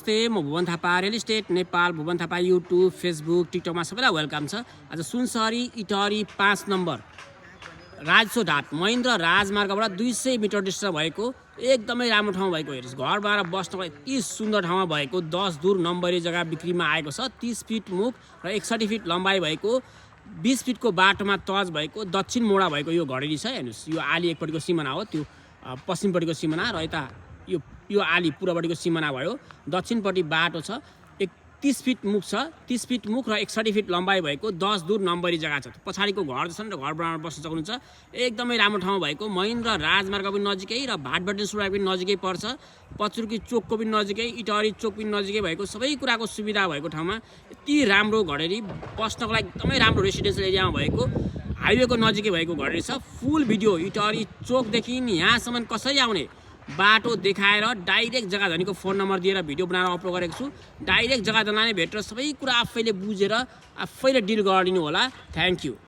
नमस्ते, म Bhuwan Thapa, real estate Nepal, Bhuwan Thapa YouTube, Facebook, टिकटकमा सबैलाई वेलकम छ। आज सुनसरी इटहरी 5 नम्बर राजसो ढाट महेन्द्र राजमार्गबाट 200 मिटर डिस्टेन्स भएको एकदमै राम्रो ठाउँ भएको हेर्नुहोस्। घरबाट बस्नको यति सुन्दर ठाउँमा भएको 10 दूर नम्बरी जग्गा बिक्रीमा आएको छ। 30 फिट मुख र 61 फिट लम्बाइ भएको 20 फिटको बाटोमा तज भएको दक्षिण मोडा भएको यो घडेरी छ। हेर्नुहोस्, यो आली एकपट्टिको सिमाना हो, त्यो पश्चिमपट्टिको सिमाना र यता यो आली पूर्वपट्टिको सिमाना भयो। दक्षिणपट्टि बाटो छ, 30 फिट मुख छ, 30 फिट मुख र 61 फिट लम्बाइ भएको 10 दूर नम्बरी जग्गा छ। पछाडिको घर छन् र घर बनाएर बस्न सक्नुहुन्छ। एकदमै राम्रो ठाउँ भएको महेन्द्र राजमार्ग पनि नजिकै र भाटबटेन सुराई पनि नजिकै पर्छ। पचुर्की चोकको पनि नजिकै, इटहरी चोक पनि नजिकै भएको सबै कुराको सुविधा भएको ठाउँमा यति राम्रो घडेरी बस्नको लागि एकदमै राम्रो रेसिडेन्सियल एरियामा भएको हाइवेको नजिकै भएको घडेरी छ। फुल भिडियो इटहरी चोकदेखि यहाँसम्म कसरी आउने बाटो देखाएर डाइरेक्ट जग्गा धनीको फोन नम्बर दिएर भिडियो बनाएर अपलोड गरेको छु। डाइरेक्ट जग्गा धनीले भेटेर सबै कुरा आफैले बुझेर आफैले डिल गरिदिनु होला। Thank you.